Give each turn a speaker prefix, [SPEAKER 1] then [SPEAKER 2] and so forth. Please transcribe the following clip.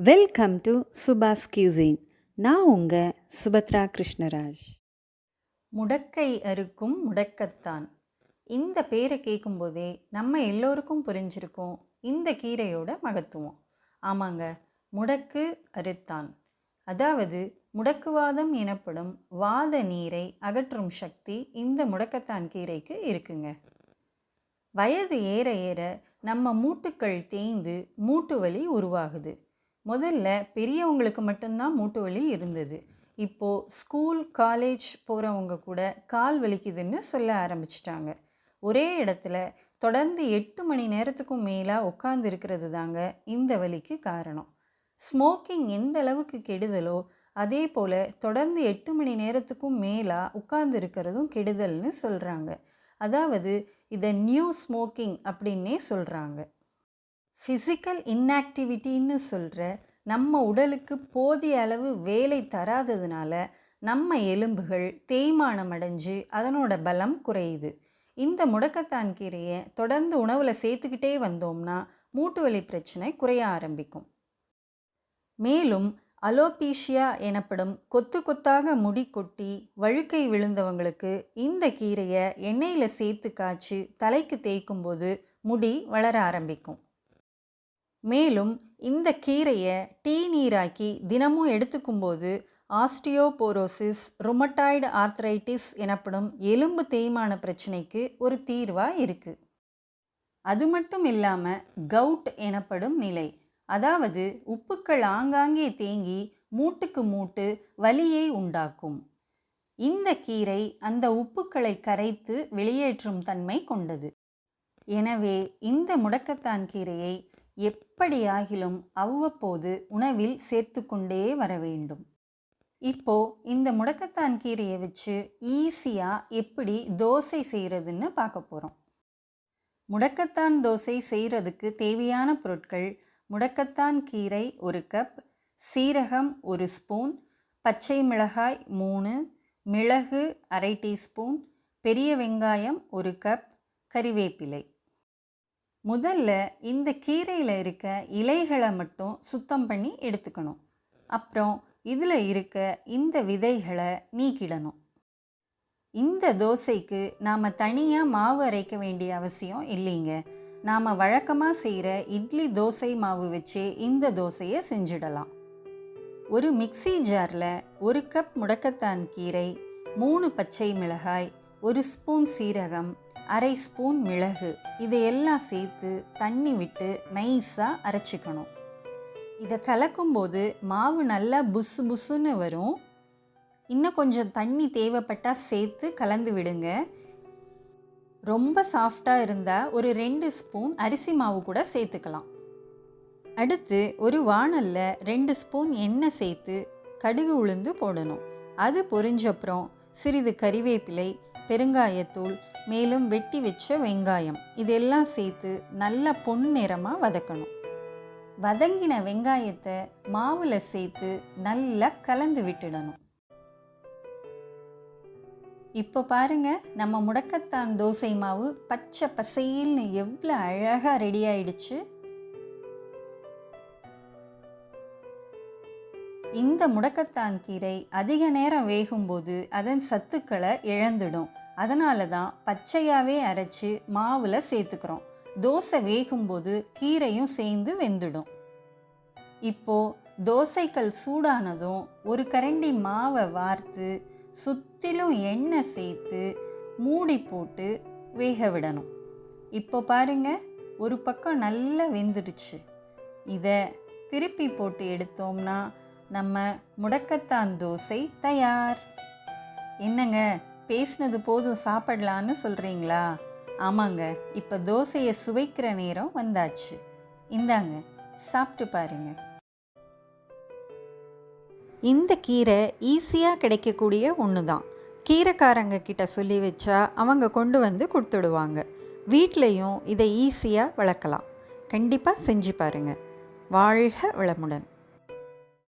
[SPEAKER 1] Welcome to Subha's Cuisine. நான் உங்கள் சுபத்ரா கிருஷ்ணராஜ்.
[SPEAKER 2] முடக்கை அறுக்கும் முடக்கத்தான். இந்த பேரை கேட்கும்போதே நம்ம எல்லோருக்கும் புரிஞ்சிருக்கும் இந்த கீரையோட மகத்துவம். ஆமாங்க, முடக்கு அறுத்தான். அதாவது முடக்குவாதம் எனப்படும் வாத நீரை அகற்றும் சக்தி இந்த முடக்கத்தான் கீரைக்கு இருக்குங்க. வயது ஏற ஏற நம்ம மூட்டுக்கள் தேய்ந்து மூட்டு வலி உருவாகுது. முதல்ல பெரியவங்களுக்கு மட்டும்தான் மூட்டு வலி இருந்தது. இப்போது ஸ்கூல் காலேஜ் போகிறவங்க கூட கால் வலிக்குதுன்னு சொல்ல ஆரம்பிச்சிட்டாங்க. ஒரே இடத்துல தொடர்ந்து 8 மணி நேரத்துக்கும் மேலாக உட்கார்ந்து இருக்கிறது தாங்க இந்த வலிக்கு காரணம். ஸ்மோக்கிங் எந்த அளவுக்கு கெடுதலோ அதே போல் தொடர்ந்து 8 மணி நேரத்துக்கும் மேலாக உட்கார்ந்து இருக்கிறதும் கெடுதல்னு சொல்கிறாங்க. அதாவது இதை நியூ ஸ்மோக்கிங் அப்படின்னே சொல்கிறாங்க. ஃபிசிக்கல் இன்ஆக்டிவிட்டின்னு சொல்கிற நம்ம உடலுக்கு போதிய அளவு வேலை தராததுனால நம்ம எலும்புகள் தேய்மானம் அடைஞ்சு அதனோட பலம் குறையுது. இந்த முடக்கத்தான் கீரையை தொடர்ந்து உணவில் சேர்த்துக்கிட்டே வந்தோம்னா மூட்டு வலி பிரச்சனை குறைய ஆரம்பிக்கும். மேலும் அலோபீஷியா எனப்படும் கொத்து கொத்தாக முடி கொட்டி வழுக்கை விழுந்தவங்களுக்கு இந்த கீரையை எண்ணெயில் சேர்த்து காய்ச்சி தலைக்கு தேய்க்கும் போது முடி வளர ஆரம்பிக்கும். மேலும் இந்த கீரையை டீ நீராக்கி தினமும் எடுத்துக்கும்போது ஆஸ்டியோபோரோசிஸ், ருமட்டாய்டு ஆர்த்ரைட்டிஸ் எனப்படும் எலும்பு தேய்மான பிரச்சனைக்கு ஒரு தீர்வாக இருக்குது. அது மட்டும் இல்லாமல் கவுட் எனப்படும் நிலை, அதாவது உப்புக்கள் ஆங்காங்கே தேங்கி மூட்டுக்கு மூட்டு வலியை உண்டாக்கும். இந்த கீரை அந்த உப்புக்களை கரைத்து வெளியேற்றும் தன்மை கொண்டது. எனவே இந்த முடக்கத்தான் கீரையை எப்படியாகிலும் அவ்வப்போது உணவில் சேர்த்து கொண்டே வர வேண்டும். இப்போ இந்த முடக்கத்தான் கீரையை வச்சு ஈஸியாக எப்படி தோசை செய்கிறதுன்னு பார்க்க போகிறோம். முடக்கத்தான் தோசை செய்கிறதுக்கு தேவையான பொருட்கள்: முடக்கத்தான் கீரை 1 கப், சீரகம் 1 ஸ்பூன், பச்சை மிளகாய் 3, மிளகு அரை டீஸ்பூன், பெரிய வெங்காயம் 1 கப், கறிவேப்பிலை. முதல்ல இந்த கீரையில் இருக்க இலைகளை மட்டும் சுத்தம் பண்ணி எடுத்துக்கணும். அப்புறம் இதில் இருக்க இந்த விதைகளை நீக்கிடணும். இந்த தோசைக்கு நாம் தனியாக மாவு அரைக்க வேண்டிய அவசியம் இல்லைங்க. நாம் வழக்கமாக செய்கிற இட்லி தோசை மாவு வச்சே இந்த தோசையை செஞ்சிடலாம். ஒரு மிக்ஸி ஜாரில் 1 கப் முடக்கத்தான் கீரை, 3 பச்சை மிளகாய், 1 ஸ்பூன் சீரகம், அரை ஸ்பூன் மிளகு இதையெல்லாம் சேர்த்து தண்ணி விட்டு நைஸாக அரைச்சிக்கணும். இதை கலக்கும்போது மாவு நல்லா புசு புசுன்னு வரும். இன்னும் கொஞ்சம் தண்ணி தேவைப்பட்டால் சேர்த்து கலந்து விடுங்க. ரொம்ப சாஃப்டாக இருந்தால் ஒரு 2 ஸ்பூன் அரிசி மாவு கூட சேர்த்துக்கலாம். அடுத்து ஒரு வாணலில் 2 ஸ்பூன் எண்ணெய் சேர்த்து கடுகு உளுந்து போடணும். அது பொரிஞ்சப்புறம் சிறிது கறிவேப்பிலை, பெருங்காயத்தூள், மேலும் வெட்டி வச்ச வெங்காயம் இதெல்லாம் சேர்த்து நல்லா பொன்னிறமாக வதக்கணும். வதங்கின வெங்காயத்தை மாவில் சேர்த்து நல்லா கலந்து விட்டுடணும். இப்போ பாருங்க, நம்ம முடக்கத்தான் தோசை மாவு பச்சை பசையில்னு எவ்வளோ அழகாக ரெடி ஆயிடுச்சு. இந்த முடக்கத்தான் கீரை அதிக நேரம் வேகும்போது அதன் சத்துக்களை இழந்துடும். அதனால தான் பச்சையாகவே அரைச்சி மாவில் சேர்த்துக்கிறோம். தோசை வேகும்போது கீரையும் சேர்ந்து வெந்துடும். இப்போது தோசைக்கல் சூடானதும் ஒரு கரண்டி மாவை வார்த்து சுற்றிலும் எண்ணெய் சேர்த்து மூடி போட்டு வேக விடணும். இப்போ பாருங்க, ஒரு பக்கம் நல்லா வெந்துடுச்சு. இதை திருப்பி போட்டு எடுத்தோம்னா நம்ம முடக்கத்தான் தோசை தயார். என்னங்க, பேசினது போதும் சாப்பிடலான்னு சொல்கிறீங்களா? ஆமாங்க, இப்போ தோசையை சுவைக்கிற நேரம் வந்தாச்சு. இந்தாங்க, சாப்பிட்டு பாருங்க. இந்த கீரை ஈஸியாக கிடைக்கக்கூடிய ஒன்று தான். கீரைக்காரங்க கிட்ட சொல்லி வச்சா அவங்க கொண்டு வந்து கொடுத்துடுவாங்க. வீட்லேயும் இதை ஈஸியாக வளர்க்கலாம். கண்டிப்பாக செஞ்சு பாருங்கள். வாழ்க வளமுடன்.